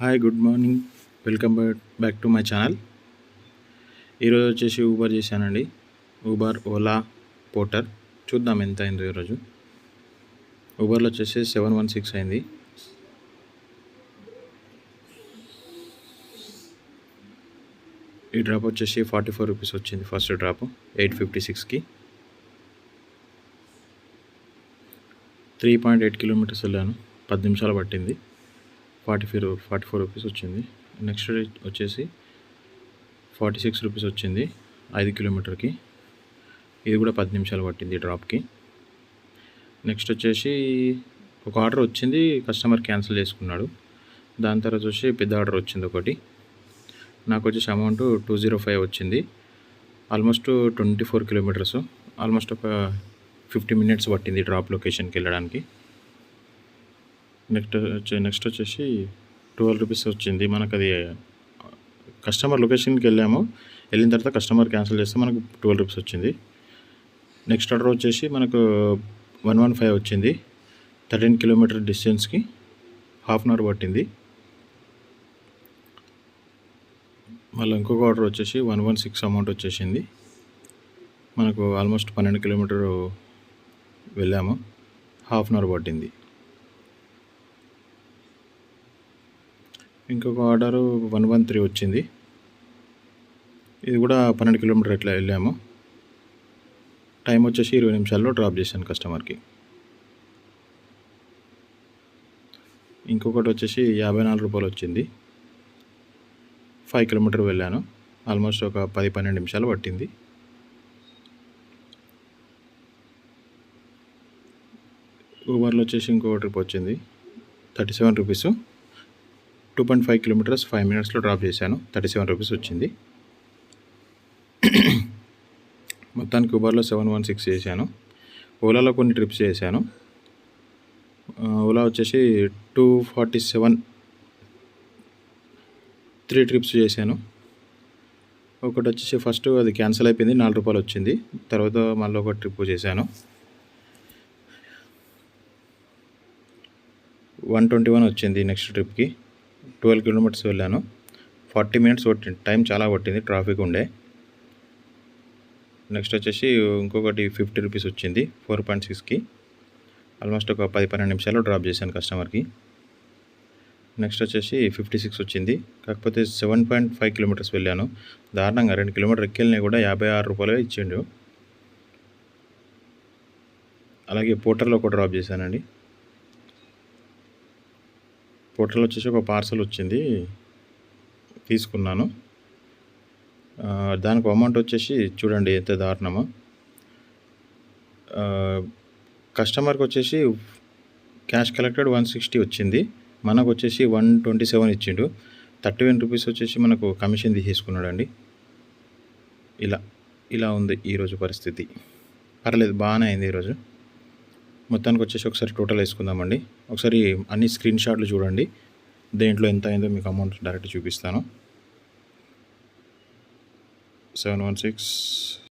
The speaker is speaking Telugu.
Hi good morning. Welcome back to my channel. ఈరోజు వచ్చేసి ఊబర్ చేశానండి. Uber, Ola, Porter. చూద్దాం ఎంత అయిందో ఈరోజు. ఊబర్లో వచ్చేసి 716 అయింది. ఈ డ్రాప్ వచ్చేసి 44 రూపీస్ వచ్చింది. ఫస్ట్ డ్రాప్ 856కి 3.8 కిలోమీటర్స్ వెళ్ళాను. 10 నిమిషాలు పట్టింది. 44 రూపీస్ వచ్చింది. నెక్స్ట్ వచ్చేసి 46 రూపీస్ వచ్చింది 5 కిలోమీటర్కి. ఇది కూడా 10 నిమిషాలు పట్టింది డ్రాప్కి. నెక్స్ట్ వచ్చేసి ఒక ఆర్డర్ వచ్చింది, కస్టమర్ క్యాన్సిల్ చేసుకున్నాడు. దాని తర్వాత వచ్చి పెద్ద ఆర్డర్ వచ్చింది ఒకటి. నాకు వచ్చేసి అమౌంట్ 205 వచ్చింది. ఆల్మోస్ట్ 24 కిలోమీటర్స్, ఆల్మోస్ట్ ఒక 50 మినిట్స్ పట్టింది డ్రాప్ లొకేషన్కి వెళ్ళడానికి. నెక్స్ట్ వచ్చేసి 12 రూపీస్ వచ్చింది. మనకు అది కస్టమర్ లొకేషన్కి వెళ్ళిన తర్వాత కస్టమర్ క్యాన్సిల్ చేస్తే మనకు 12 రూపీస్ వచ్చింది. నెక్స్ట్ ఆర్డర్ వచ్చేసి మనకు 115 వచ్చింది. 13 కిలోమీటర్ డిస్టెన్స్కి హాఫ్ అన్ అవర్ పట్టింది. మళ్ళీ ఇంకొక ఆర్డర్ వచ్చేసి 116 అమౌంట్ వచ్చేసింది. మనకు ఆల్మోస్ట్ 12 కిలోమీటర్ వెళ్ళాము, హాఫ్ అన్ అవర్ పట్టింది. ఇంకొక ఆర్డరు 113 వచ్చింది. ఇది కూడా 12 కిలోమీటర్ ఎట్లా వెళ్ళాము. టైం వచ్చేసి 20 నిమిషాల్లో డ్రాప్ చేశాను కస్టమర్కి. ఇంకొకటి వచ్చేసి 54 రూపాయలు వచ్చింది. 5 కిలోమీటర్ వెళ్ళాను, ఆల్మోస్ట్ ఒక 10-12 నిమిషాలు పట్టింది. ఊబర్లో వచ్చేసి ఇంకో ట్రిప్ వచ్చింది 37 రూపీస్. 2.5 కిలోమీటర్స్ 5 మినిట్స్లో డ్రాప్ చేశాను. 37 రూపీస్ వచ్చింది. మొత్తానికి ఊబర్లో 716 చేశాను. ఓలాలో కొన్ని ట్రిప్స్ చేశాను. ఓలా వచ్చేసి 247 3 ట్రిప్స్ చేశాను. ఒకటి వచ్చేసి ఫస్ట్ అది క్యాన్సిల్ అయిపోయింది, 4 రూపాయలు వచ్చింది. తర్వాత మళ్ళీ ఒక ట్రిప్ చేశాను. 121 వచ్చింది నెక్స్ట్ ట్రిప్కి. 12 కిలోమీటర్స్ వెళ్ళాను. 40 మినిట్స్ పట్టింది. టైం చాలా పట్టింది, ట్రాఫిక్ ఉండే. నెక్స్ట్ వచ్చేసి ఇంకొకటి 50 రూపీస్ వచ్చింది 4.6కి. ఆల్మోస్ట్ ఒక 10-12 నిమిషాలు డ్రాప్ చేశాను కస్టమర్కి. నెక్స్ట్ వచ్చేసి 56 వచ్చింది. కాకపోతే 7.5 కిలోమీటర్స్ వెళ్ళాను. దారుణంగా 2 కిలోమీటర్ ఎక్కెళ్ళినా కూడా 56 రూపాయలు ఇచ్చిండు. అలాగే పోర్టర్లో ఒక డ్రాప్ చేశానండి. పోర్టర్లో వచ్చేసి ఒక పార్సల్ వచ్చింది, తీసుకున్నాను. దానికి అమౌంట్ వచ్చేసి చూడండి ఎంత దారుణమో. కస్టమర్కి వచ్చేసి క్యాష్ కలెక్టెడ్ 160 వచ్చింది, మనకు వచ్చేసి 127 ఇచ్చిండు. 31 రూపీస్ వచ్చేసి మనకు కమిషన్ తీసేసుకున్నాడండి. ఇలా ఉంది ఈరోజు పరిస్థితి. పర్లేదు, బాగానే అయింది ఈరోజు. మొత్తానికి వచ్చేసి ఒకసారి టోటల్ వేసుకుందామండి. ఒకసారి అన్ని స్క్రీన్ షాట్లు చూడండి, దేంట్లో ఎంత అయిందో మీకు అమౌంట్ డైరెక్ట్ చూపిస్తాను. 716